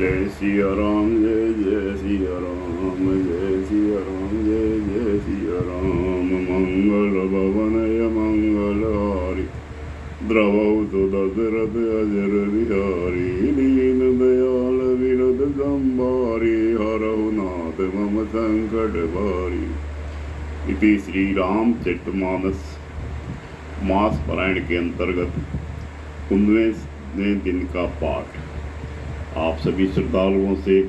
जय सिया राम, जय जय सिया राम, जय सिया राम, जय जय सिया राम। मंगल भवनय मंगलहारी, द्रवौतु दशरथ अजर बिहारी। दीन दयाल विरद संभारी, हरहु नाथ मम संकट भारी। इति श्री रामचरितमानस मास पारायण के अंतर्गत 19वें दिन का पाठ। आप सभी श्रद्धालुओं से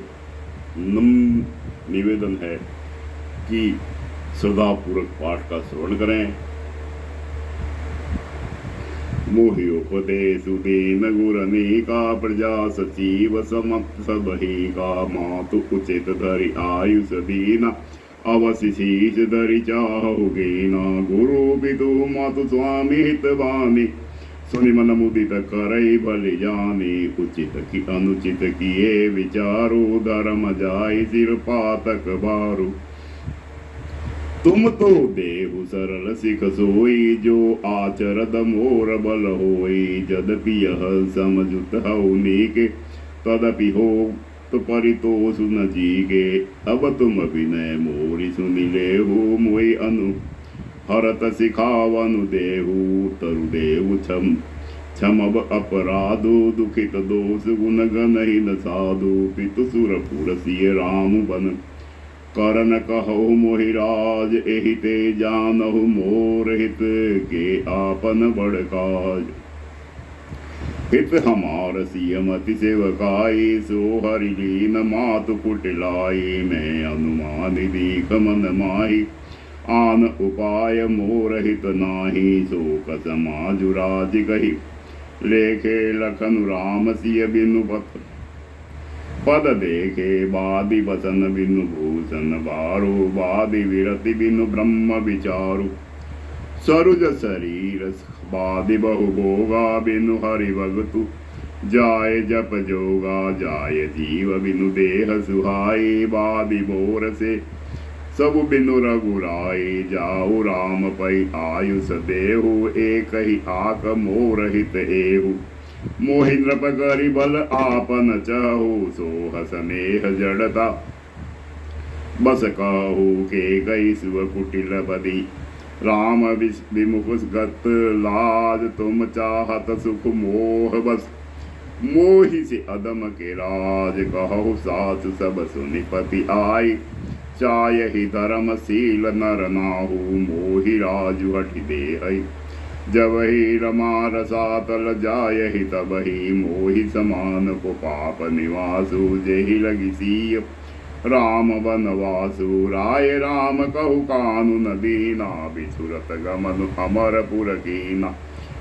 नम्र निवेदन है कि श्रद्धापूर्वक पाठ का श्रवण करें। मोहियोपदेशु दीन गुरनेका, प्रजा सचिव समत सबहि का। मातु उचित धरि आयुष दीना, अवसि शीष धरि चाहु कीना। गुरु पितु मातु स्वामी हितवानी, सुनि मन मुदित करई भली जानी। उचित की अनुचित किए विचारो, धर्म जाय सिर पातक बारू। तुम तो देहु सरल सिख सोई, जो आचरद मोर बल होई। यद्यपि यह समझुत हऊ नीके, तदपि हो तो परितोष न जीगे। अब तुम विनय मोरी सुनि लेहु, मोई अनु हरत सिखावनु देहु। तरु देहु क्षमब अपराधो, दुखित दोष गुण गणहीन साधु। पितु सुरपुर सिय राम बन, करन कहु मोहि राज। एहि ते जानहु मोर हित, के आपन बड़ काज। हित हमार सिय मति सेवकाई, सो हरि लीन मातु कुटिलाई। मैं अनुमान दीख मन माही, आन उपाय मोर हित नाही। सो कसमाजु राज कही, लेखे लखन राम सिय बिनु पथ। पद देखे बादि बसन बिनु भूषण बारो। बादि विरति बिनु ब्रह्म विचारु, सरुज शरीर बादि बहु भोगा। बिनु हरि भगतु जाय जप जोगा, जाय जीव बिनु देह सुहाई। बादि बोर से सब बिनु रघुराई, जाऊ राम पै आयुष देहु। एक ही आक मोर हित एहु, मोहि नृप करि बल आपन चाहु। सोह स्नेह जड़ता बस कहु, के कई सुव कुटिल पदी। राम विमुख गत लाज, तुम चाहत सुख मोह बस। मोहि से अदम के राज, कहु सासु सब सुनिपति आई। चायहि धर्मशील नर नाहु, मोहि राजु हठि देहै। जबहि रमा रसातल जायहि, तबहि मोहि समान को पाप निवासु। जेहि लगी सिय राम बनवासु, राय राम कहु कानून दीना। बिछुरत गमन अमरपुर कीना,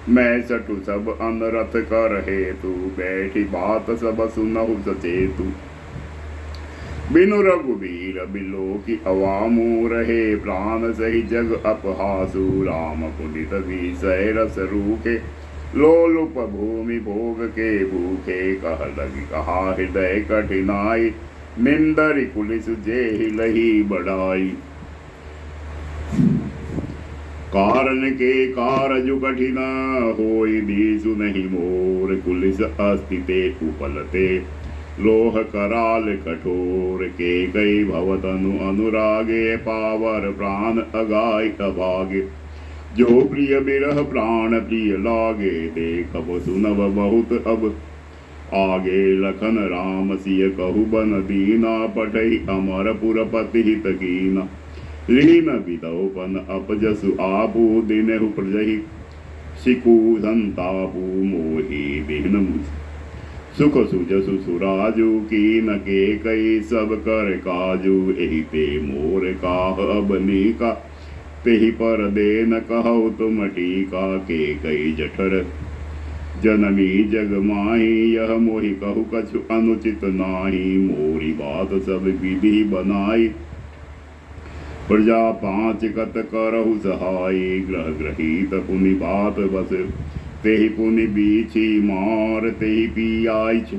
मैं सटु सब अनरथ कर हेतु। बैठी बात सब सुनहु सचेतु, बिनु रघुबीर बिलो की अवामु। रहे प्राण सही जग अपहासु, राम पुनित विषय रस रूखे। लोलुप भूमि भोग के भूखे, कह लगी कहा हृदय कठिनाई। निंदरि कुलिस जेहि लही बढ़ाई, कारण के कारजु कठिन होई। दीसु नहीं मोर कुलिस अस्तिते उपलते। लोह कराल कठोर, के कई भवतनु अनुरागे। पावर प्राण अगाय अभागे, जो प्रिय बिरह प्राण प्रिय लागे। देखब सुनब बहुत अब आगे, लखन राम सिय कहु बन दीना। पठहि अमरपुर पति हित कीना, लीन विदौपन अपजसु आपु। दिनहु प्रजहि सिकु संतापु, मोहि दीन मुझ। सुख सुजसु सुराजु, कीन के कई सब कर काजु। एहि ते मोर काह अब नीका, तेहि पर देन कहु तुम टीका। के कई जठर जनमी जग माही, यह मोहि कहु कछु अनुचित नाही। मोरी बात सब विधि बनाई, प्रजा पांच कत करहु सहाई। ग्रह ग्रहीत पुनि बात बस, तेहि पुनि बीछी मार। तेहि पियाइछ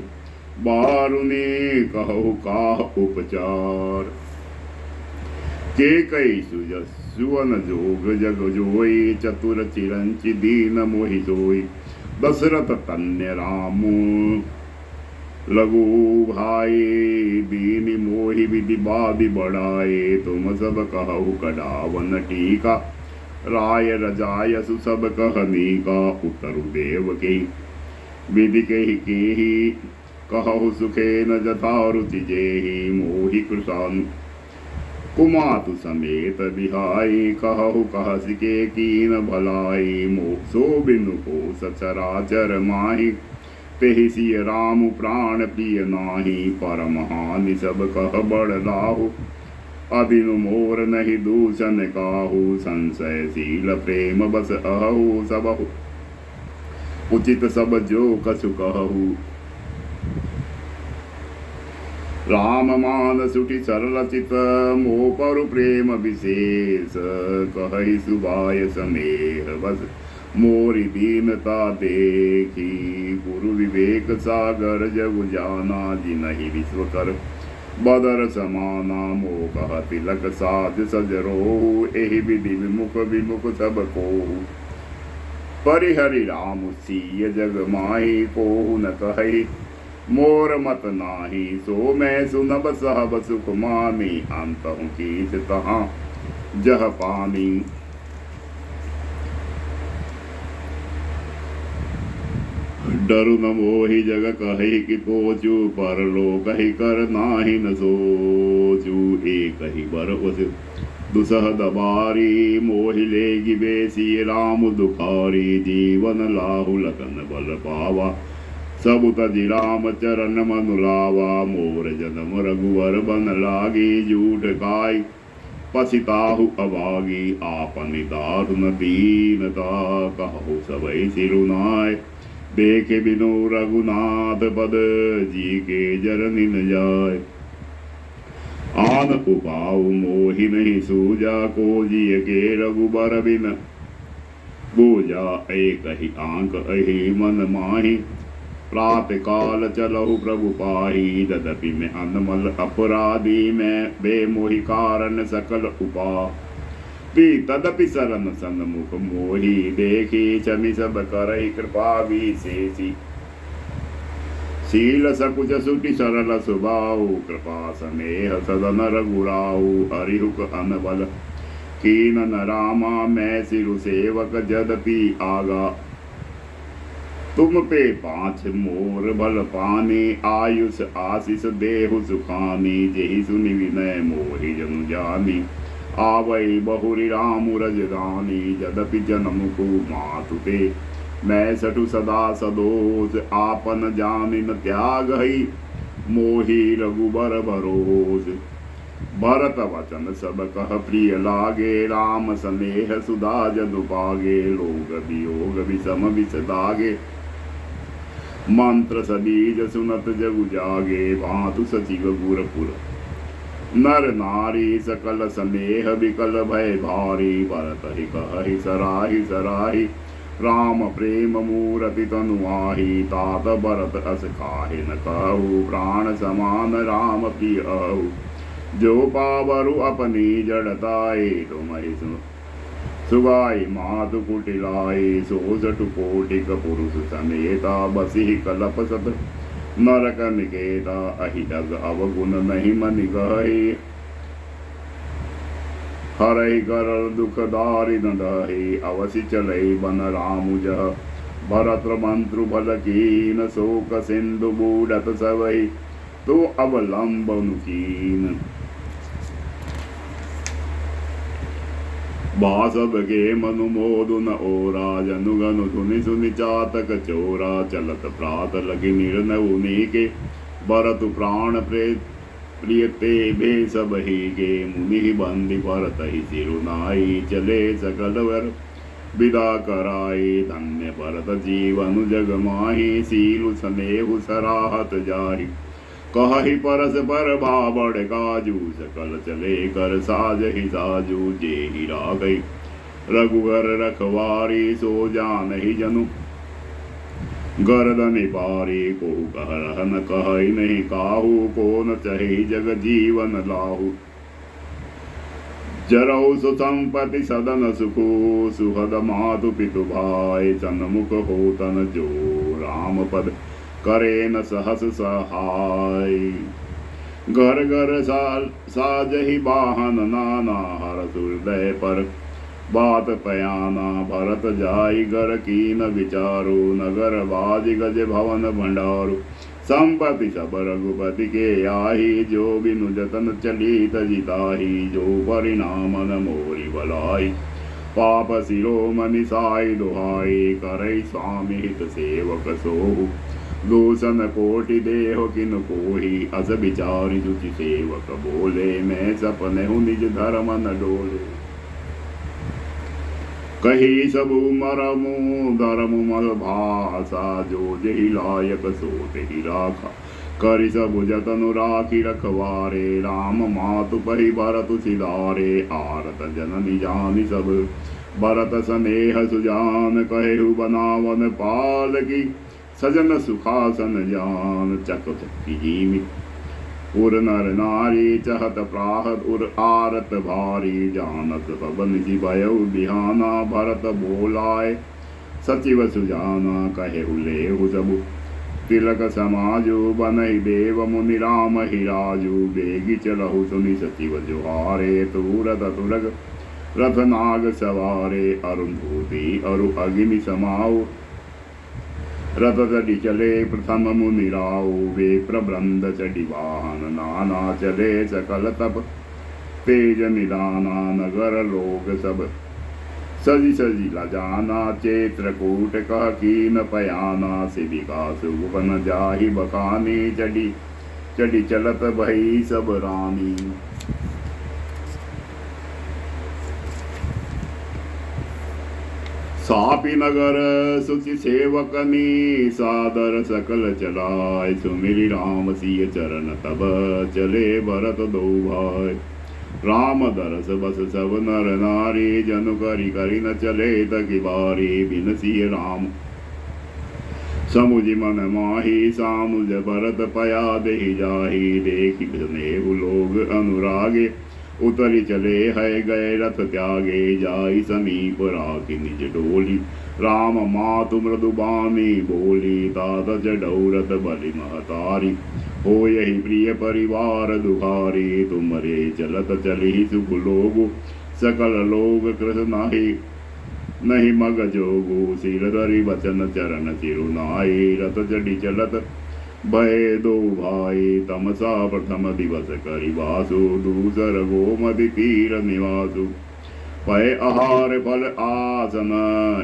बारुने, कहु काह उपचार। के कई सुवन जोग जग जोई, चतुर चिरंचि दीन मोहि सोई। दशरथ तन्य रामु, लघु भाई दीन मोहि विधि बाधि बढ़ाए, तुम सब कहु कडावन टीका, राय रजायसु सब कहनी का, उतरु देव के विधि के ही कहु सुखे न जथा रुचि जेहि, मोहि कृषानु कुमातु समेत बिहाई, कहु कहसि के कीन भलाई, मोह सो बिनु को सचराचर माहि, तेहि सिय राम प्राण प्रिय नाही, परम हानि सब कह बड़ लाहु, अबिनु मोर नहीं दूषण काहू, संशयशील प्रेम बस अहु, सबहु उचित सब जो कसु कहू, राम मान सुठि सरल चित, मोह परु प्रेम विशेष, कहि सुबाय सनेह बस, मोरी दीनता देखी, गुरु विवेक सागर जगु जाना, जिनहि विश्व कर बदर समाना, मोह कह तिलक साज सजरो, एहि विधि विमुख विमुख सब कोहु, परिहरि राम सीय जग माही, कोहु न कहि मोर मत नाही, सो मैं सुनब सहब सुख मानी, अंतहु कीस तहाँ जह पानी, डरु न मोहि जग कहि कि कोचु, परलोक ही कर नाही न सोचु, एक ही बरवस दुसह दबारी, मोहि लेगी बेसी राम दुखारी, जीवन लाहु लगन बल पावा, सब तजि राम चरण मनु लावा, मोर जन्म रघुवर बन लागी, जूठ गाय पछिताहु अभागी, आपनि दारुन दीनता, कहु सबई सिरुनाय, देखे बिनु रघुनाथ पद, जी के जरनि न जाय, आन उपाऊ मोहि नहीं सूजा, को जिय के रघुबर बिन बूझा, एक ही आंक अहि मन माही, प्रात काल चलहु प्रभु पाही, तदपि मैं अनमल अपराधी, मैं बेमोहि कारण सकल उपा, तदपि सरन सन्मुख मोहि, देखी चमि सब करहि कृपा विशेषी, शील सकुच सुटि सरल सुभाऊ, कृपा स्नेह सदन रघुराऊ, हरिहुक अनबल कीन न रामा, मैं सिरु सेवक जदपि आगा, तुम पे पाँच मोर भल पानी, आयुष आशीष देहु सुखानी, जेहि सुनि विनय मोहि जनु जानी, आवै बहुरी राम रजदानी, जदपि जन्म को मातु ते, मैं सठु सदा सदोष, आपन जानि न त्याग हई, मोहि रघुबर भरोस, भरत वचन सब कह प्रिय लागे, राम स्नेह सुधा जदु पागे, लोग वियोग विषम विष दागे, मंत्र सबीज सुनत जगु जागे, भांतु सचिव गुरपुर, नर नारी सकल स्नेह विकल भय भारी, भरत ही कहि सराहि सराहि, राम प्रेम मूरति तनु आही, तात भरत अस काहे न कहु, प्राण समान राम प्रिय अहु, जो पावरु अपनी जड़ताए, तुमहि सुगाई मातु कुटिलाई, सो सठु कोटिक पुरुष समेता, बसी कलप सत नरक निकेता, अहिदग अवगुण नहीं मनि गहि, हरहि करल दुख दारि न दहि, अवसि चलई बन रामु जह, भरत मंत्रु भल कीन, शोक सिंधु बूढ़त सवहि, तो अवलंबनु कीन, बासब के मनु मोदु न ओरा, जनु गनु धुनि सुनि चातक चोरा, चलत प्रात लगी निर्णय उनीके, भरतु प्राण प्रिय ते भे सब ही के, मुनि बंदी भरत ही सिरुनाई, चले सकल वर विदा कराई, धन्य भरत जीवन जग माही, सीलु स्नेहु सराहत जाहि, कहि परस पर बाबड़ काजू, सकल चले कर साज ही साजू, जे ही रागई रघुवर रखवारी, सो जान ही जनु गर्दन पारी, को कह न कह नहीं काहू, को न चहि जग जीवन लाहू, जरऊ सुसंपति सदन सुखो, सुहद मातु पितु भाई, सन्मुख हो तन जो, राम पद करे न सहस सहाय। घर घर साजहि वाहन नाना, हरष हृदय पर बात पयाना। भरत जाई घर कीन विचारो, नगर बाज गज भवन भंडारो। संपत्ति सब रघुपति के आही, जो बिनु जतन चली तजिताही। जो परिणाम न मोरी बलाई, पाप शिरोमणि साई दुहाई। करई स्वामी हित सेवक सोहु, दूषण कोटि देह किन कोही। अस विचारि सुचि सेवक बोले, मैं सपने हूँ निज धर्म न डोले। कही सबु मरमु धर्म मल भाषा, जो जेहि लायक सो तेहि राखा। करि सबु जतनु राखी रखवारे, राम मातु पहि भरतु सिधारे। आरत जननी जानि सब भरत स्नेह सुजान, कहेहु बनावन पाल की। सजन सुखासन जान, चक चक्की जीमि उर नर नारी। चहत प्राहत उर आरत भारी, जानत सब निधि भयउ बिहाना। भरत बोलाय सचिव सुजाना, कहेहु लेहु सबु तिलक समाजु। बनहि देव मुनि राम ही राजु, बेगी चलहु सुनि सचिव जुहारे। तुरत तुरग रथ नाग सवारे, अरुंधति अरु अग्नि समाऊ। रथ चढ़ी चले प्रथम मुनि राऊ, वे प्रबंध चढ़ी वाहन नाना। चले सकल तप तेज निदाना, नगर लोग सब सजी सजी लजाना। चेत्रकूट कह कीन पयाना, सिविका सुगुपन जाहि बकानी। चढ़ी चढ़ी चलत भई सब रानी, सापी नगर सुचि सेवकनी। सादर सकल चलाय, सुमिरि राम सिय चरण तब। चले भरत दो भाई, राम दरस बस सब नर नारी। जनु करि करि न चले तकि बारी, बिन सिय राम समुझि मन माही। सामुझ भरत पया देहि जाहि, देखि स्नेहु लोग अनुरागे। उतरि चले है गए रथ त्यागे, जाई समीप राखी निज डोली। राम मातु मृदु बानी बोली, तात चढ़ऊ रथ बलि महतारी। हो यही प्रिय परिवार दुखारी, तुमरे चलत चली सुख लोगु। सकल लोग कृत नहीं मग जोगु, सिर धरि बचन चरण सिरुनाई। रथ चढ़ी चलत भय दो भाई, तमसा प्रथम दिवस करि वासु। दूसर गोमति तीर निवासु, पय आहार फल आसन।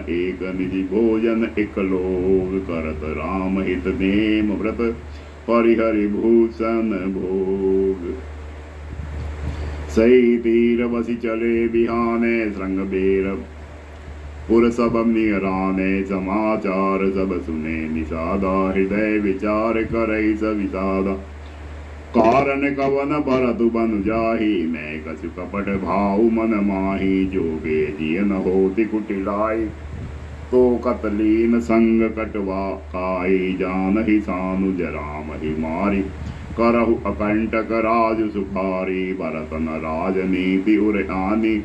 एक निधि भोजन एक लोग, करत राम हित नेम व्रत। परिहरि भूषण भोग, सही तीर बसि चले बिहाने। श्रृंग बेर पुर सब निराने, समाचार सब सुने निषादा। हृदय विचार करई स विषादा, कारण कवन भरतु बन जाहि। मैं कछु कपट भाव मन माही, जोगे जिय न होति कुटिलाई। तो कतलीन संग कटवा काई, जानहि सानुज राम ही मारी। करहु अकंटक राज सुखारी, भरत न राजनीति उर आनी।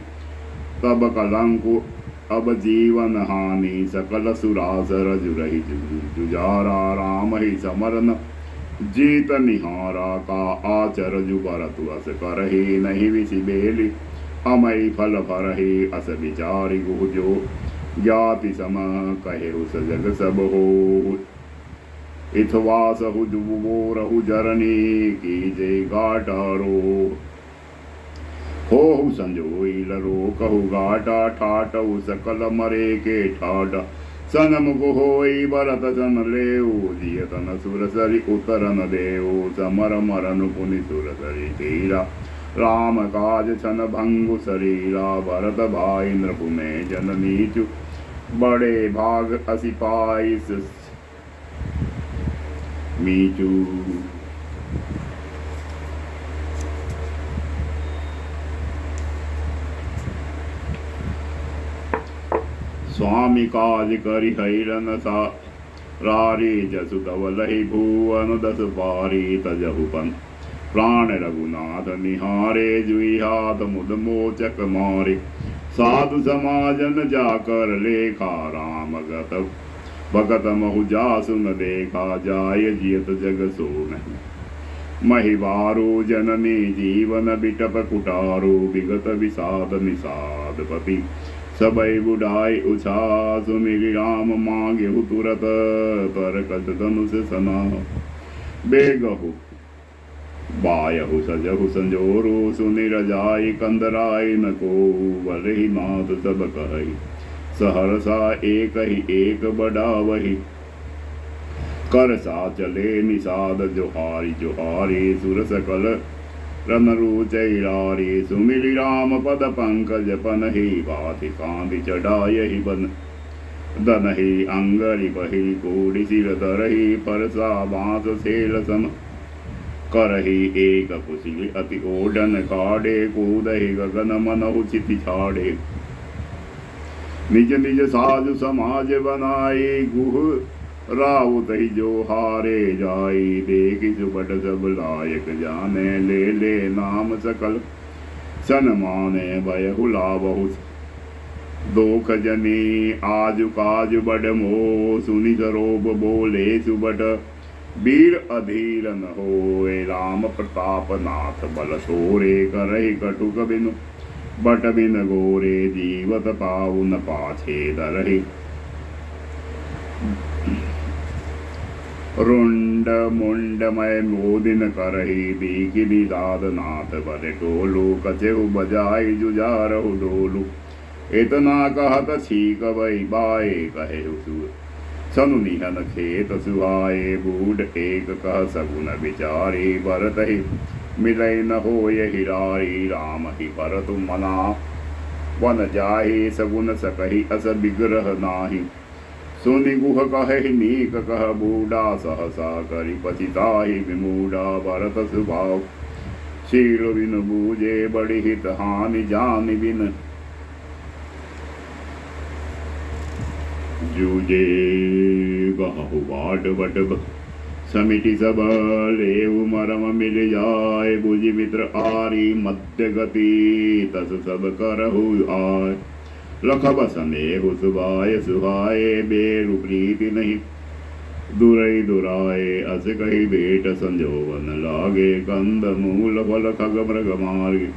तब कलंकु अब जीवन हानि, सकल सुरासर जुरहि जुजारा। राम ही समरन जीत निहारा, का आचर जु भरतु अस करहि। नहीं विसि बेली अमई फल भरहि, अस विचारि गुह जो ज्ञाति सम। कहेहु सजग सब हो, इथवासहु जुबो रहु जरनी। कीजे गाटारो होहु संजोई लरो, कहु गाटा ठाटउ। सकल मरे के ठाट सनमुख होई, भरत सन लेऊ। जियतन सुरसरि उतरन देऊ, समर मरनु पुनि सुरसरि तीरा। राम काज छन भंगु शरीरा, भरत भाई नृपु में जन नीचु। बड़े भाग असि पाई मीचू। स्वामी काज करि हैरन सा रारी। जसु धवलहि भुवन दस पारी, तजहु पन प्राण रघुनाथ निहारे। जुई हाथ मुद मोचक मारे, साधु समाजन जाकर लेखा। राम गत भगत महु जासु न देखा जाय जियत जग सो नहीं। महिवारो जननी जीवन बिटप कुटारो विगत विषाद निषाद पति सबई बुढ़ाई उछा सुमिरि राम मांगे तुरत पर कद धनुष सना बेगहु बायहु सजहु संजोरो सुनि रजाई कंदराई न को वरहि नाथ सब कहि सहरसा एक ही एक बड़ा वही कर सा चले निषाद जोहारी जोहारी सुर सकल रनरु चैरारी सुमिली राम पद पंकज पनहि बाति कांति चढ़ायहि बन दनहि अंगरि बहि कोडि सिर धरहि परसा बांस सेल सम करहि एक कुशिल अति ओडन काडे कूदहि गगन मनहु चिति छाड़े निज निज साजु समाज बनाई गुह राउत ही जो हारे जाई देखी सुबट सब लायक जाने ले ले नाम सकल सन माने भय हुला बहु दोख जनी आजु काजु बड मोह सुनि सरोब बोले सुबट वीर अधीर न होए राम प्रताप नाथ बल सोरे करहि कटुक बिनु बट बिन गोरे जीवत पाउ न पाछे दरहि रुंड मुंडमय मोदिन करही दीखि निषाद नाथ बरे टोलू कछेहु बजाई जुझारहु डोलू इतना कहत छीक वही बाए कहे सुर सनु निहन खेत सुहाए बूढ़ एक कह सगुन विचारी भरत ही मिलय न होय हिरारी राम ही भरत मना वन जाहि सगुन सकहि अस विग्रह नाही सुनि गुह कहे नीक कह बूढ़ा सहसा करि पतिताहि विमूढ़ा भरत सुभाव शील बिन बूझे बड़ी हित हानि जानि बिन जूझे गहु बाट बट समिति सब लेउ मरम मिल जाय बुझि मित्र आरी मध्य गति तस सब करहु आय लखब सनेहु सुभाय सुहाए बेरु प्रीति नहीं दुरई दुराए अस कही बेट संजोवन लागे कंद मूल फल खग मृग मार्ग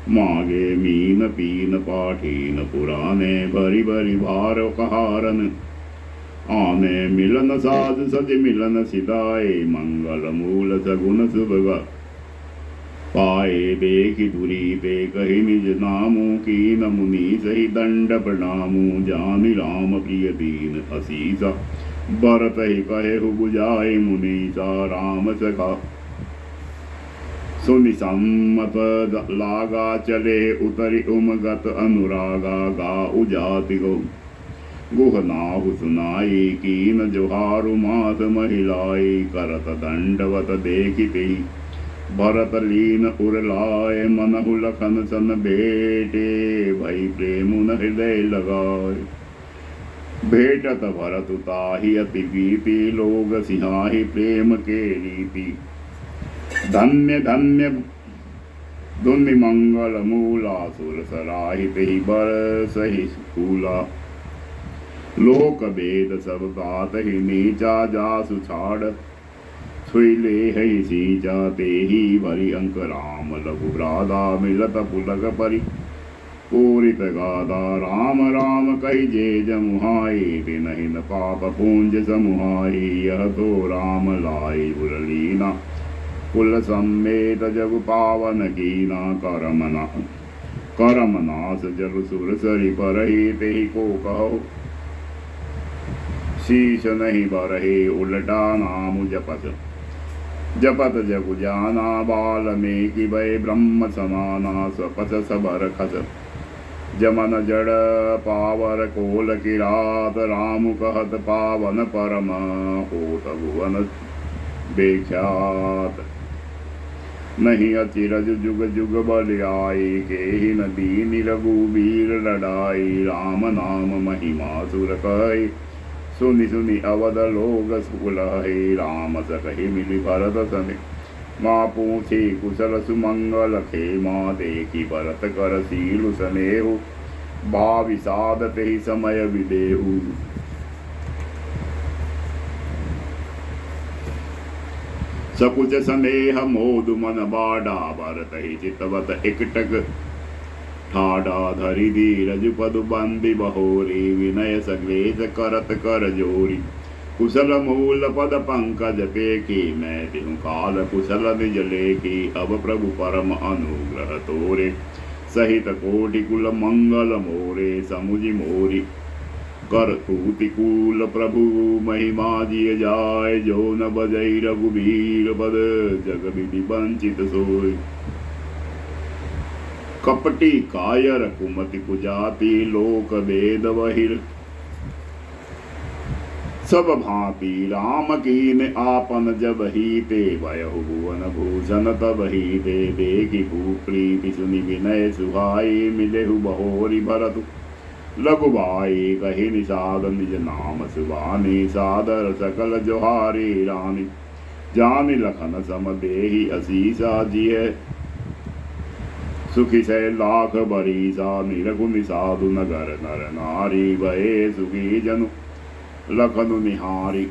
मागे मीन पीन पाठीन पुराने भरी भरी भार कहारन आने मिलन साध सज मिलन सिदाए मंगल मूल सगुन सुभगा पाए देखि दुरी ते कहि निज नामु कीन मुनि सही दंड प्रणामु जानि राम प्रिय दीन असीसा भरत ही कहेहु बुझाए मुनीसा राम सखा सुनि सम्मत लागा चले उतरि उमगत अनुरागा गा उजाति गो गुह नाहु सुनाई कीन जोहारु मास महिलाई करत दंडवत देखिते भरत लीन उरलाय मनहु लखन सन बेटे भई प्रेम न हृदय लगाए भेटत भरत ताहि अति प्रीति लोग सिहाहि प्रेम के रीति धन्य धन्य धुनि मंगल मूला सुर सराहित ही बर सही स्कूला लोक भेद सब बात ही नीचा जासु छाड़ छुई ले हई सींचा ते ही भरी अंक राम लघु राधा मिलत पुलक परि पूरित गाधा राम राम कही जे जमुहाई तिनहि न पाप पूंज समुहाई यह तो राम लाई उरलीना कुल सम्मेत जग पावन कीना करम नास जग सुर सरि परहि तेहि को कहो शीश नहीं बरहे उलटा नाम जपत जपत जगु जाना बाल्मीकि भय ब्रह्म समाना स्वपथ सबर खस जमन जड़ पावर कोल किरात राम कहत पावन परम होत भुवन बेख्यात नहीं अचिरज जुग जुग बल आई के ही नदी रघुबीर लड़ाई राम नाम महिमा सुर कही सुनि सुनि अवध लोग सुलहे राम सकहि मिली भरत सने माँ पूछे कुशल सुमंगल खे माँ देखी भरत कर सीलु सनेहु भाविषाद ते समय विदेहु सकुच स्नेह मोदु मन बाड़ा, भरत ही चितवत एकटक ठाडा। धरि धीरज पदु बंदी बहोरी, विनय सग्लेश करत कर जोरी। कुशल मूल पद पंकज पेकी, मैं तिहु काल कुशल निज लेकी। अब प्रभु परम अनुग्रह तोरे, सहित कोटि कुल मंगल मोरे। समुझि मोरी कर तूतिकूल, प्रभु महिमा जिय जाय। जो न बजई रघुबीर पद, जग विधि वंचित सोय। कपटी कायर कुमति कुजाति, लोक वेद बहिर सब भांति। राम कीन आपन जब ही ते, भयहु भुवन भूषण तब ही ते। देखि प्रीति सुनि विनय सुहाई, मिलेहु बहोरी भरतु लघुबाई। कहि निषाद निज नाम सुबानी, सादर सकल जोहारी रानी। जानि लखन सम देहि असीसा, जिय सुखी से लाख बरीसा। निरखु निषादु नगर नर नारी, भये सुखी जनु लखनु निहारी।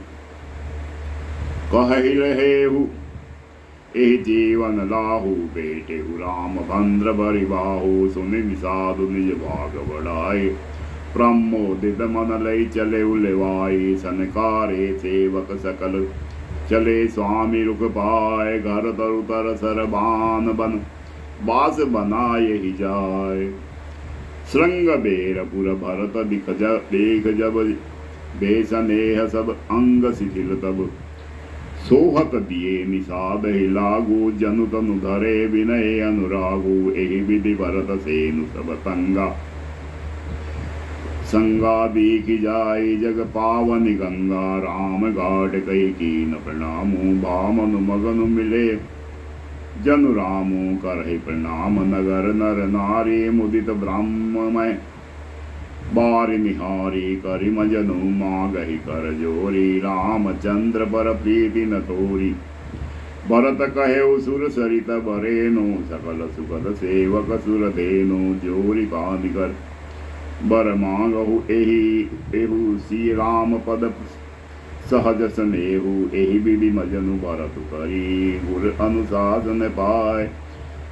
कहि रहेहु एहि जीवन लाहु, बेटेहु राम भद्र बरि बाहु। सुनि निषादु निज भाग बढ़ाए, प्रमोदित मन लई चले उलेवाई। सनकारे सेवक सकल, चले स्वामी रुख पाए। घर तरु तर सरबान बन, बास बनाए ही जाय। श्रृंग बेरपुर भरत देख जब, बेसनेह सब अंग शिथिल तब। सोहत दिए निषाद ही लागू, जनु तनु धरे विनय अनुरागु। एहि विधि भरत सेनु सब तंगा, संगा दीखि जाय जग पावनि गंगा। राम घाट कही कीन प्रणामु, भामनु मगनु मिले जनु रामु। करहि प्रणाम नगर नर नारी, मुदित ब्राह्ममय बारि निहारी। करि मजनु मागहि कर जोरी, रामचंद्र पर प्रीति न तोरी। भरत कहेउ सुर सरित बरेनु, सकल सुखद सेवक सुर देनु। जोरी कानि कर बर मांगहु, एहु श्री राम पद सहज स्नेहु। एहि विधि मजनु भरत करी, गुर अनुशासन पाए।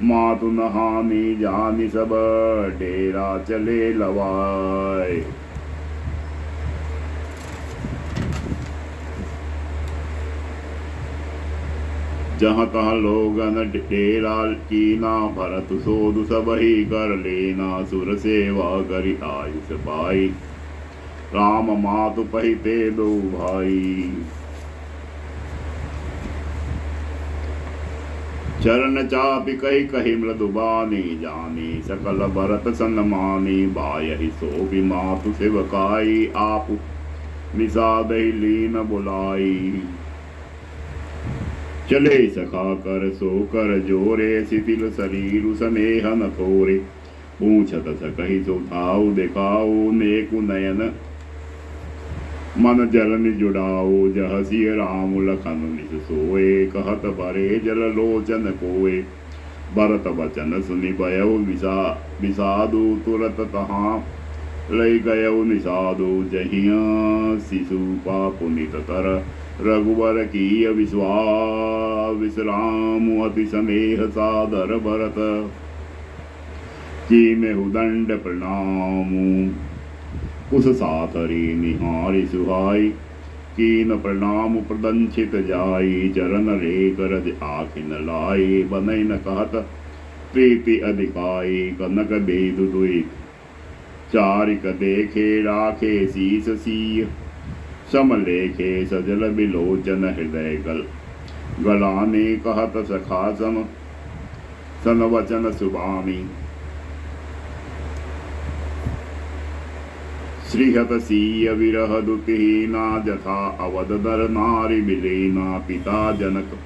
मातु न हानि जानि सब, डेरा चले लवाए। जहाँ तहाँ लोगन डेरा कीना, भरत सोधु सब ही कर लेना। सुर सेवा करि आयुष पाई, राम मातु पहिते दो भाई। चरण चापि कहि कहि मृदुबानी, जानी सकल भरत सन्मानी। बायहि सोभि मातु सेवकाई, आपु निषादहि लीन बुलाई। चले सखा कर सो कर जोरे, शिथिल शरीरु स्नेह न थोरे। पूछत सकहि सो ठाउ देखाओ, नेकु नयन मन जलन जुड़ाओ। जह सिय राम लखन निज सोए, कहत भरे जल लोचन कोए। भरत वचन सुनि भयउ विषादु, तुरत तहाँ लई गयउ निषादु। जहिया शिशु पुनित तर, रघुवर कीय विश्राम। अति स्नेह सादर भरत, कीन्हु दंड प्रणामु। उस साथरी निहारी सुहाई, कीन प्रणाम प्रदंशित जाई। चरण रेख रज आखिन लाई, बनई न कहत प्रीति अधिकाई। कनक बेदु दुई चारिक देखे, राखे शीस सीय। समलेखे सजल बिलोचन, हृदय गलाने कहत सखा सम। सन वचन सुबामी, श्रीहत सीय विरह दुतिहीना। जथा अवध दर नारी बिलेना। पिता जनक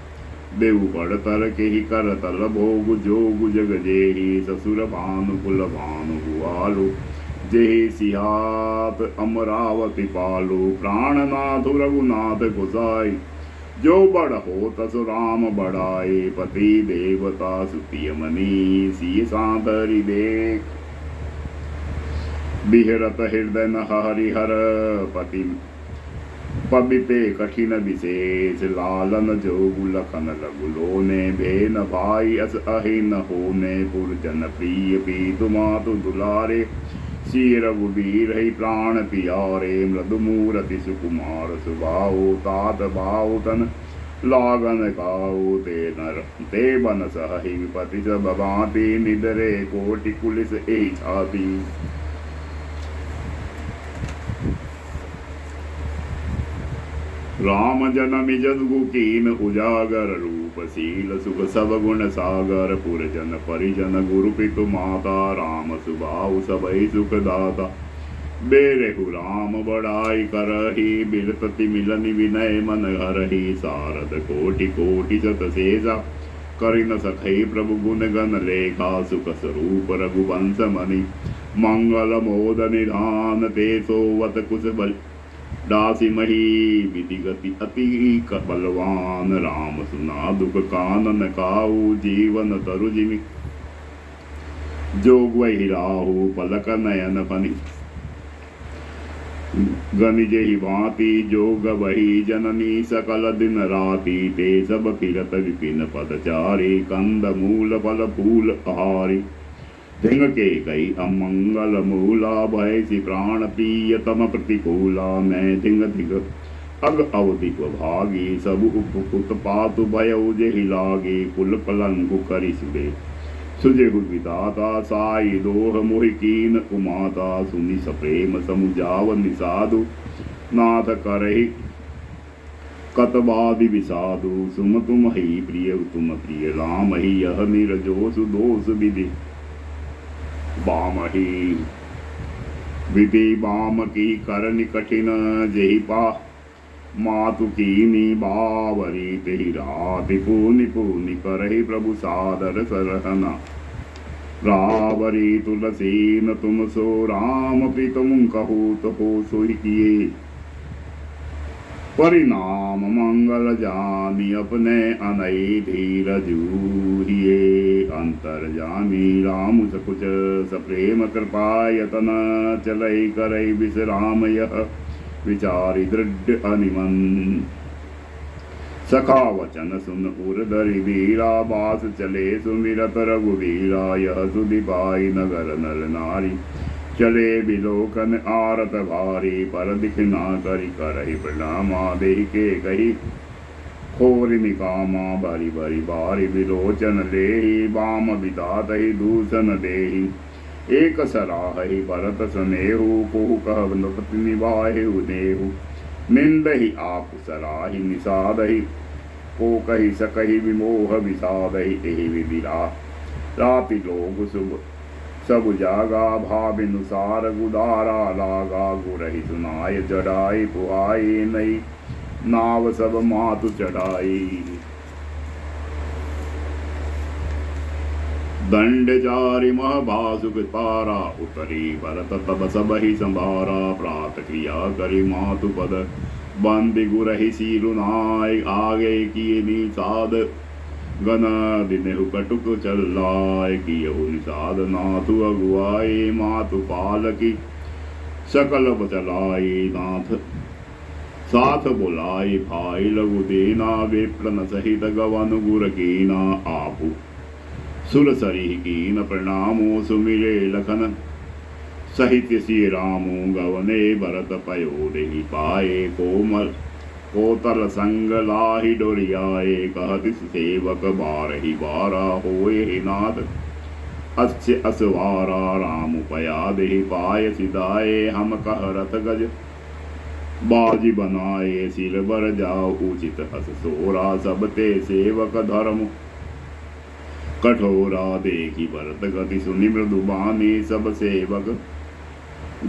देव पड़तर केहि कर तल भोग। जोग जग जेहि ससुर भानुकुल भानु गुआलु। जेहि सिहात अमरावती पालु। प्राणनाथ रघुनाथ गोसाई, जो बड़ हो तसु राम बढ़ाए। पति देवता सुतिय मनी, सिय सादरि देख। बिहरत हृदय न हरिहर, पति पबिते कठिन विशेष लालन जोगु लखन लघु लोने भेन भाई अस अहिन होने पुरजन प्रिय पीतु मातु दुलारे श्री रघुबीर ही प्राण पियारे मृदु मूरति सुकुमार सुभाऊ तात भाऊ तन लागन काऊ ते बन सही विपति सब भांति निदरे कोटि कुलिस ए छाती। राम जनमि जदगु कीन उजागर रूप शील सुख सब गुण सागर पुरजन परिजन गुरु पितु माता राम सुभाऊ सबई सुख दाता। बेरेहु राम बड़ाई करही बिलपति मिलन विनय मन हरहि सारद कोटि कोटि सत शेषा करि न सखई प्रभु गुण गण लेखा सुख स्वरूप रघुवंश मणि मंगल मोद निधान ते सोवत कुश बल दासी मही विधि गति अति बलवान राम सुना दुख कानन काऊ जीवन तरु जिमि जोग वही राहु पलक नयन फनि गनि जेहि भांति जोग वही जननी सकल दिन राति ते सब फिरत विपिन पदचारी कंद मूल फल फूल आहारी धिंग के गई अमंगल मूला भयसी प्राण प्रियतम प्रतिकूला मैं धिंग धिंग अग अवधि भागी सब उपकुत पातु भयउ जेहि लागे कुल कलंकु करि सुबे सुजेहु विदाता साई दोह मोहि कीन कुमाता सुनि सप्रेम समुजाव निसाधु नाथ करहि कतवादि विसाधु सुम तुम ही प्रिय तुम प्रिय राम ही यह निरजोसु दोष विधि बामही विधि बाम की करनि कठिन जेहि पा मातु कीनी बावरी तेहि राति पुनि पुनि करहि प्रभु सादर सरहना रावरी तुलसी न तुम सो राम प्रीतम कहू तो हो सोई किए परिणाम मंगल जानी अपने अनई धीर जूहिए अंतर जानी राम सकुच सप्रेम कृपा यतन चलई करई विश्राम यह विचारि दृढ़ अनिमन सखा वचन सुन उर्धरि वीरा बास चले सुमिरत रघुवीरा यह सुधि पाई नगर नर नारी चले बिलोकन आरत भारी पर दिख ना करि करहि प्रणामा देहि के कही खोरि निकामा भरी भरी बारी विलोचन लेहि बाम बिदातहि दूषण देहि एक सराहि भरत सनेहु कोहु कह नृपति निवाहेहु देहु निंदहि आप सराहि निषादहि को कहि सकहि विमोह विषादहि एहि विदिरा राति लोग शुभ सब जागा भाविनुसार गुदारा लागा गुरहि सुनाय जड़ाई पुहाई नई नाव सब मातु चढ़ाई दंड जारी मह भासुक पारा उतरी भरत तब सब ही संभारा प्रात क्रिया करी मातु पद बंदी गुरहि सीरुनाय आगे किए निषाद गन दिनेहु कटुक चल्लाय कियहु निषाद नाथु अगुआए मातु पालकी सकल बचलाई नाथ साथ बोलाई भाई लघु देना विप्रण सहित गवन गुर कीना आपु सुर सरी कीन प्रणामो सुमिरे लखन सहित श्री रामो गवने भरत पयो देहि पाए कोमल कोतल संग लाहि डोरियाए कहति सेवक बारहि बारा होए नाथ अच्छे असवारा राम पया देहि पाय सिदाए हम कह रथ गज बाजी बनाए सिर बर जाओ उचित हस सोरा सब ते सेवक धर्म कठोरा देखी भरत गति सुनि मृदुबानी सब सेवक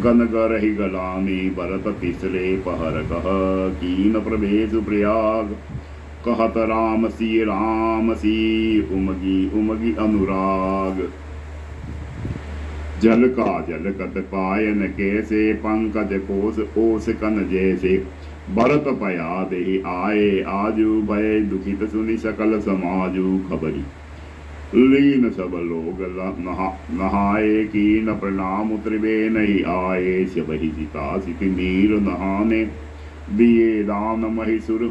गन करहि गलानी भरत तीसरे पहर कह कीन प्रवेश प्रयाग कहत राम सी उमगी उमगी अनुराग जल का जल कत पायन कैसे पंकज कोस ओस कन जैसे भरत पया देहि आए आजू भय दुखित सुनि सकल समाजू खबरी लीन सब लोग नहाए कीन प्रणाम त्रिवे नहीं आए सबहि सीता सिति नीर नहाने दिए दान महिसुर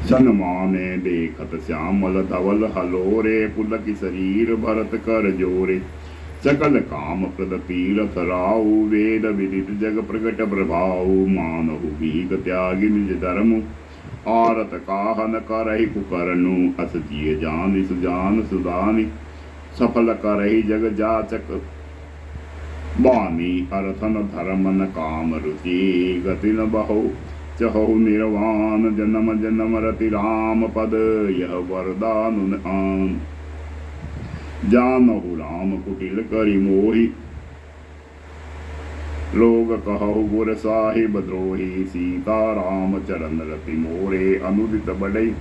सन्माने देखत श्यामल धवल हलोरे पुलक शरीर भरत कर जोरे सकल काम प्रद तीरथ राउ वेद विदित जग प्रगट प्रभाव मानहु भीग त्यागी निज धर्म आरत काहन करहि कुकरनु अस जिय जानि सुजान सुदानि सफल करहि जग जाचक बानी अरथन धर्म न काम रुचि गति न बहु चहु निर्वाण जन्म जन्म रति राम पद यह वरदान आन जानहु राम कुटिल करि मोहि लोग कहु गुर साहिब द्रोही सीता राम चरण रति मोरे अनुदित बड़ई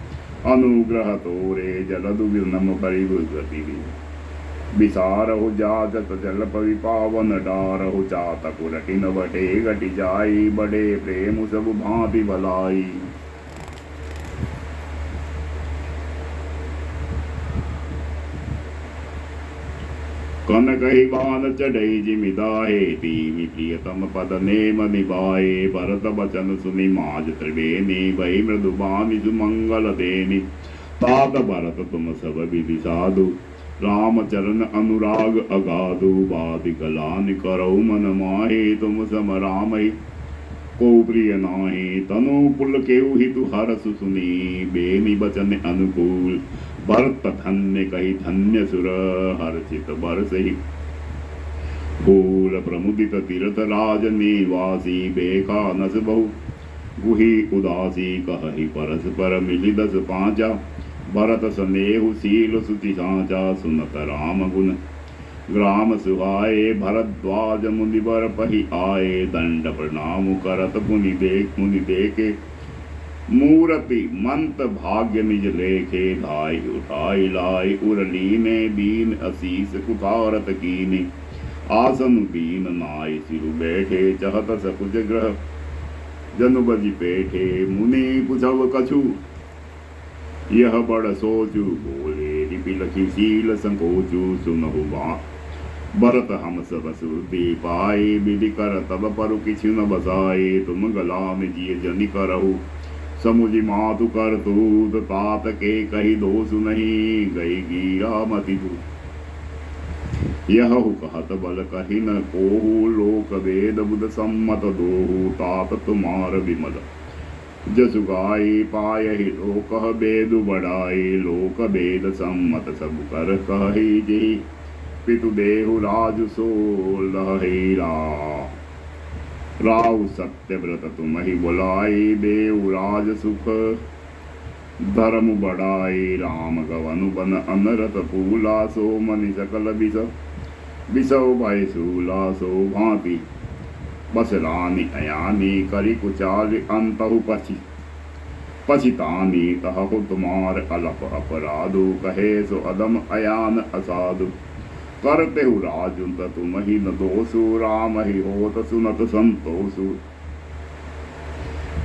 अनुग्रह तोरे जलदु विनम भरि गति विसारहु जाजत जल पवि पावन डारहु चातकु रटिन बटे घटि जाई बड़े प्रेम सब भांति भलाई कन कही बान चढ़ई जिमिदाहे तीमि प्रियतम पद नेम निभाए भरत बचन सुनि माज त्रिवेणी भई मृदु बानि सुमंगल देनी तात भरत तुम सब विधि साधु राम चरण अनुराग अगाधु बाधि गलानि करौ मन माहे तुम सम रामहि को प्रिय नाहि तनु पुल केउ हितु हरस सुनी बेनि बचन अनुकूल भरत धन्य कही धन्य सुर हर्षित बरसहि फूल प्रमुदित तीर्थ राज निवासी बेखा नस बहु गुही उदासी कहहि परस्पर मिलि दस पांचा भरत स्नेहु शील सुचि साचा सुनत राम गुण ग्राम सुहाए भरद्वाज मुनिवर पहि आए दंड प्रणाम करत मुनि देखे मूर्ति मंत भाग्य निज लेखे धाई उठाई लाई उरलीने दीन असीस कुतारत कीने आसन दीन नाय सिरु बैठे चहत सकुज ग्रह जनु बजी पेठे मुनि पुछव कछु यह बड़ सोचु बोले रिपि लखी शील संकोचु सुनहु बा भरत हम सब सुरती पाए विधि कर तब परु किछु न बसाए तुम गला में जिय जनि करहु समुझि मातु कर तूत तात के कही दोष नहीं गई गिरा मति तू यह कहत बल कही न कोहु लोक वेद बुध सम्मत दोहु तात तुमार विमल जसु गाई पायहि लोक वेदु बढ़ाई लोक वेद सम्मत सब कर कही जी पितु देहु राजु सो लहेरा राव सत्य व्रत तुम ही बुलाई देव राज सुख धर्म बढ़ाई राम गवनु बन अनरत पूला सो मनि सकल बिसौ भय सूला सो भांति बस रानी अयानी करी कुचाल अंतहु पछितानी तहु तुम्हार अलप अपराधु कहे सो अदम अयान असाधु करते हु राजुन तुम ही न दोषु राम ही होत सुनत संतोषु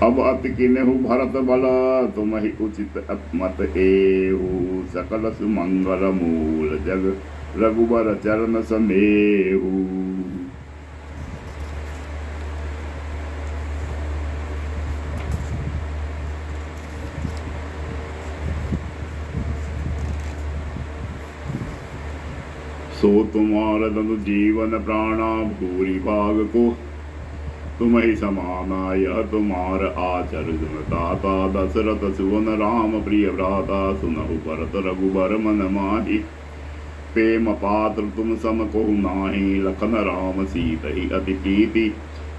अब अति किन्हु भरत बल तुम ही उचित मत एहु सकल सुमंगल मूल जग रघुबर चरण समेहु सो तुम्हार दनु जीवन प्राणा भूरि भाग को तुम ही समाना यह तुम्हार आचर दाता दशरथ सुवन राम प्रिय भ्राता सुनहु भरत रघुबर मन माहि प्रेम पात्र तुम सम कोहु नाही लखन राम सीत ही अति कीति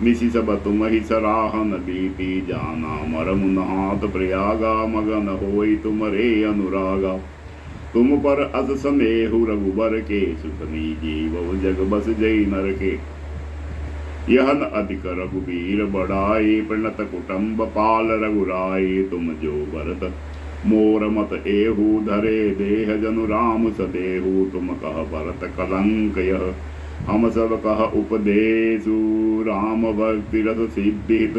निशि सब तुम ही सराहन बीती जाना मरमु नहात प्रयागा मगन होई तुम रे अनुरागा तुम पर अस स्नेहु रघुबर के सुखनी जीव जग बस जय नर के यह न अधिक रघुबीर बढ़ाई प्रणत कुटुंब पाल रघुराई तुम जो भरत मोर मत एहु धरे देह जनु राम सदेहु तुम कह भरत कलंक यह हम सब कह उपदेशु राम भक्ति रस सिद्धित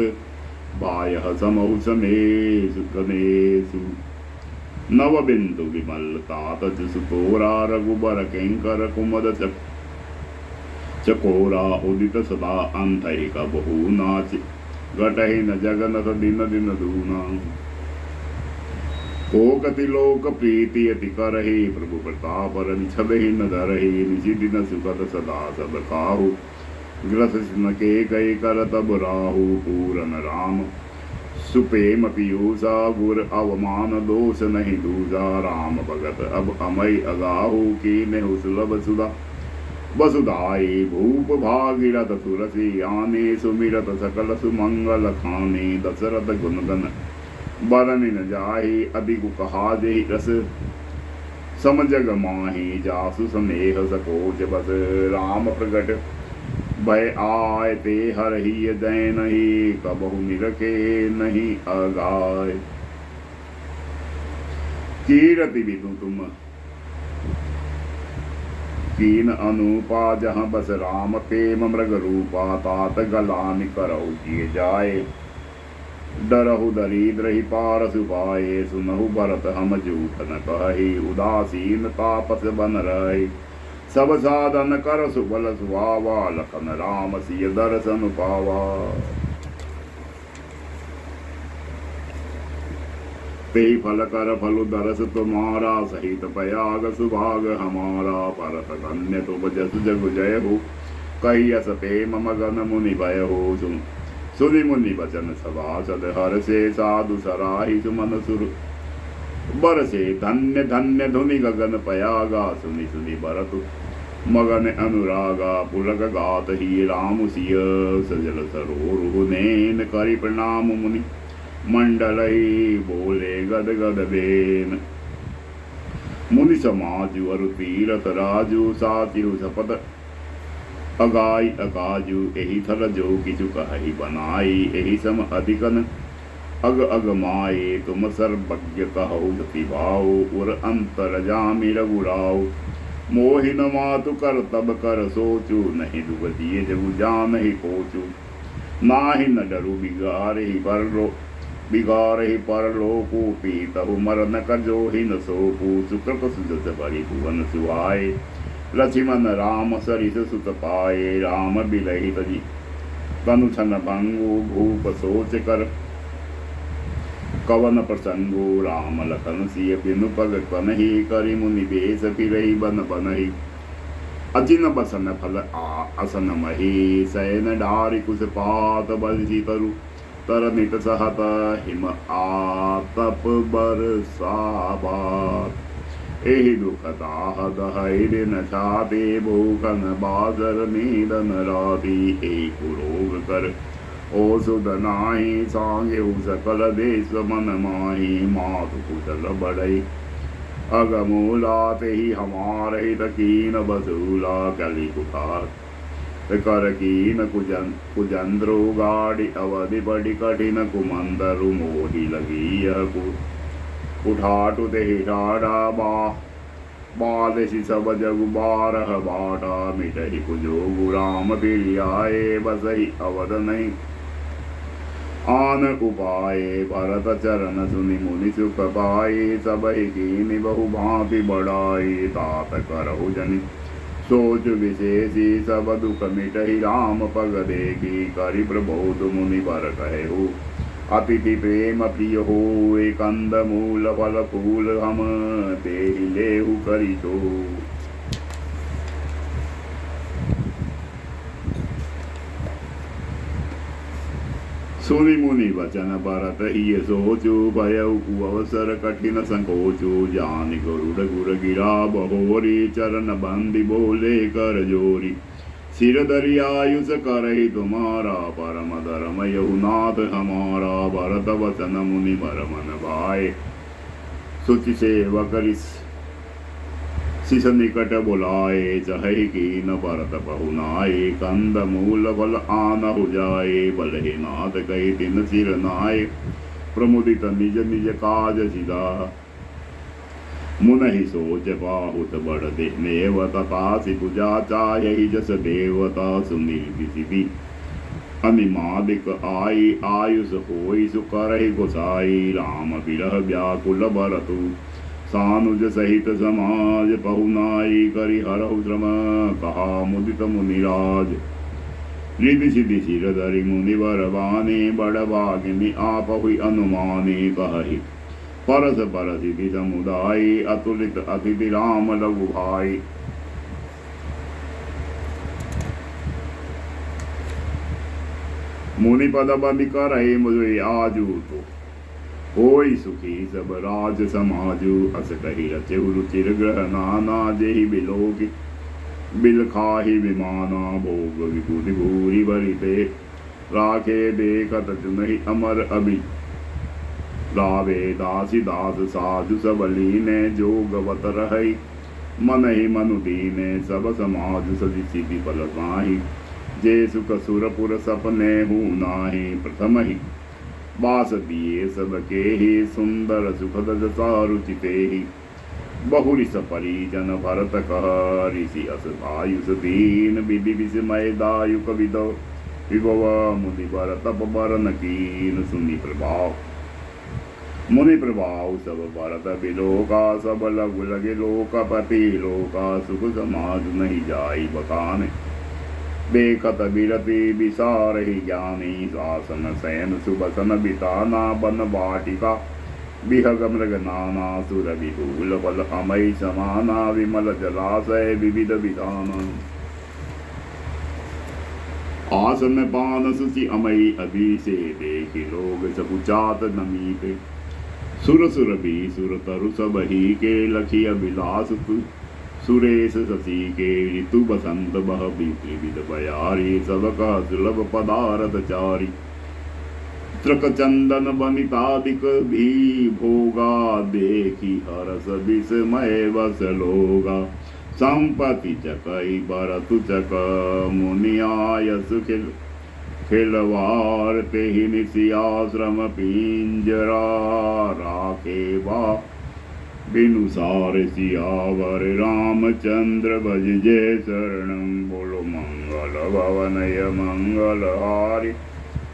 बायः समहु समेषु गणेशु नव बिंदु विमल तात जसु तोरा रघुबर किंकर कुमद चकोरा उदित सदा अंतरिक बहु नाच घटहि न जगन्नाथ दिन दिन दूना। को कति लोक प्रीति अति करहि, प्रभु प्रताप रवि छबहि न धरहि। निशि दिन सुखद सदा सब काहू, ग्रस न के कई कर तब राहु। पूरन राम सुपेम पीयूषा, गुर अवमान दोष नहीं दूजा। राम भगत अब अमय अगाहु, कीन्हु सुलभ सुधा वसुधाई। भूप भागीरथ सुरसि आने, सुमिरत सकल सुमंगल खाने। दशरथ गुणगन बरन न जाहि, अधिक कहा जेहि रस समझग माहि। जासु स्नेह सकोच बस, राम प्रगट भय आय। ते हरहि जय नहीं, कबहु निरखे नहीं अगाय। कीरति विदु तुम कीन अनुपा, जहाँ बस राम प्रेम मृग रूपा। तात गलानि करहु किए जाए, डरहु दरिद्र ही पारस पाए। सुनहु भरत हम जूठ न कहि, उदासीन तापस बन रहे। सब साधन कर सुबल सुहावा, लखन राम सिय दर्शन पावा। ते फल कर फल दरस तुम्हारा, सहित पयाग सुभाग हमारा। परत धन्य तुम जस जग जय हो, कही अस प्रेम मगन मुनि भय हो। सुनि मुनि बचन सभासद, हर से साधु सराहि सुमन सुर। बरसे धन्य धन्य धुनि गगन पयागा, सुनि सुनि भरत मगन अनुरागा। पुलक गात ही राम सिय, सजल सरोरु नैन। करि प्रणाम मुनि मंडलई, बोले गद गद बेन। मुनि समाजु अरु तीरथ राजु, सातिहु सपत अगाई अकाजु। एहि थल जो किछु कहि बनाई, एहि सम अधिकन अग अग माए। तुम सर्वज्ञ कहु जति भाव, उर अंतर जामि रघुराव। मोहिन मातु कर तब कर सोचू, नहीं दुबतिये जगु जान ही कोचू। नाहि न डरु बिगारहि परलोकु, पीतहु मरन कजो ही न सोपू। सुकृत सुजस बरि भुवन सुहाए, लक्ष्मण राम सरिस सुत पाए। राम बिलहि तजि तनु छन भंगु, भूप सोच कर कवन प्रसंगो। राम लखन सिय बिनु पग कनहि, करि मुनि बेस फिरहि बन बनहि। अजिन बसन फल असन मही, सैन डारि कुश पात बलि तरु। तरनित सहत हिम आतप बरसाबात। एहि दुख दाह दहै दिन छाती, भूखन बाजर नीदन राती। एक रोग कर औषध नाही, सांगेहु सकल देश मन माही। मातु कुशल बढ़ई अगमूला, तेहि हमार हित कीन बसूला। कलि कुठार कर कीन कुजंद्रो, गाड़ी अवधि बड़ी कठिन कुमंदरु। मोहि लगी यह कुठाटु तेहि ठाडा, बालसी सब जगु बारह बाटा। मिटहि कुजोगु राम फिरि आए, बसहि अवध नहीं आन उपाय। भरत चरण सुनि मुनि सुख पाए, सबहि कीनि बहु भांति बढ़ाई। तात करहु जनि सोच विशेषी, सब दुख मिटहि राम पग देखी। करि प्रबोध मुनि बर कहेहु, अतिथि प्रेम प्रिय होए। कंद मूल फल फूल हम तेहि लेहु करि छो। सुनि मुनि वचन भरत हिय सोचु, भयउ कुअवसर कठिन संकोचु। जानि गरुड़ गुर गिरा बहोरी, चरण बंदी बोले कर जोरी। सिर धरि आयुष करहि तुम्हारा, परम धर्म यहु नाथ हमारा। भरत वचन मुनि बर मन भाए, सुचि सेवक शिष निकट बुलाए। चहहि कीन भरत बहुनाए, कंद मूल फल आनहु जाए। बलहि नाथ कहि तिन सिर नाए, प्रमुदित निज निज काज सिधा। मुनहि सोच बाहुत बड़ देव, तथासि पूजा चाहि जस देवता। सुनील किसी अनिमादिक आई, आयुष होई सुकरहि गोसाई। राम बिरह व्याकुल भरतु, सानुज सहित समाज पहुनाई। करि हरहु श्रम कहा मुदित मुनिराज, रिधि सिद्धि सिर धरि मुनि वर बाने, बड़ भागिनी आप हुई अनुमाने कहि। परस पर सिद्धि समुदाय, अतुलित अतिथि राम लघु भाई। मुनि पद बंद करहि मुझे आजू तो, होई सुखी सब राज समाजु। अस कही रचे रुचिर ग्रह नाना, जेहि बिलोक बिल खाहि विमाना। भोग विभूति भूरि भरिते, राखे देखत नहीं अमर अभि। लावे दासी दास साधु सब लीने, जोगवत रहै मन ही मनु दीने। सब समाज सदि सिद्धि फल नाही, जे सुख सुरपुर सपने हूँ नाही। प्रथम ही बास दिए सबके ही, सुंदर सुखद जसा रुचिते ही। बहुरिस परिजन भरत कह, ऋषि अस आयुष दीन। विधि विस्मय दायुक विदो, विभव मुनि बर तप बरन कीन। सुनि प्रभाव मुनि प्रभाव सब भरत बिलोका, सब लघु लगे लोकपति लोका। सुख समाज नहीं जाई बखाने, देखत बिरति विसारहि ज्ञानी। शासन शयन सुबसन बिताना, बन बाटिका बिहग मृग नाना। सुर विपुल फल अमय समाना, विमल जलाशय विविध विधाना। आसन पान सुचि अमय अभिषे, देखि लोग सकुचात नमीते। सुर सुर भी सुर तरु सब ही के, लखी अभिलाष तु सुरेश शशि के। ऋतु बसंत बह त्रिविध बयारी, सब कह सुलभ पदारथ चारी। त्रक चंदन बनितादिक भी भोगा, देखी हरस विस्मय बस लोगा। संपत्ति चकई बरतु चक, मुनि आयस खिल खिलवार। तेहि निसि आश्रम पिंजरा, राखे बा बिनुसार सियावर। रामचंद्र भज जय शरणं, बोलो मंगल भवनय मंगल हारी।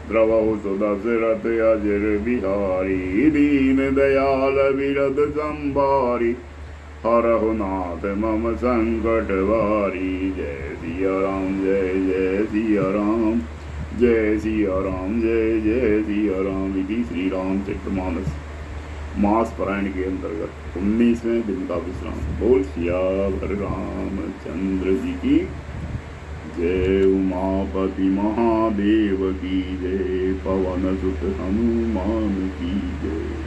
द्रवहु सुदशरथ अजर बिहारी, दीन दयाल विरद संभारी। हरहु नाथ मम संकट वारी। जय सिया राम जय जय सिया राम, जय सिया राम जय जय सिया राम। विधि श्री रामचरितमानस मास पारायण के अंतर्गत 19वें दिन का विश्राम। बोल सियावर रामचंद्र जी की जय। उमापति महादेव की जय, पवन सुत हनुमान की जय।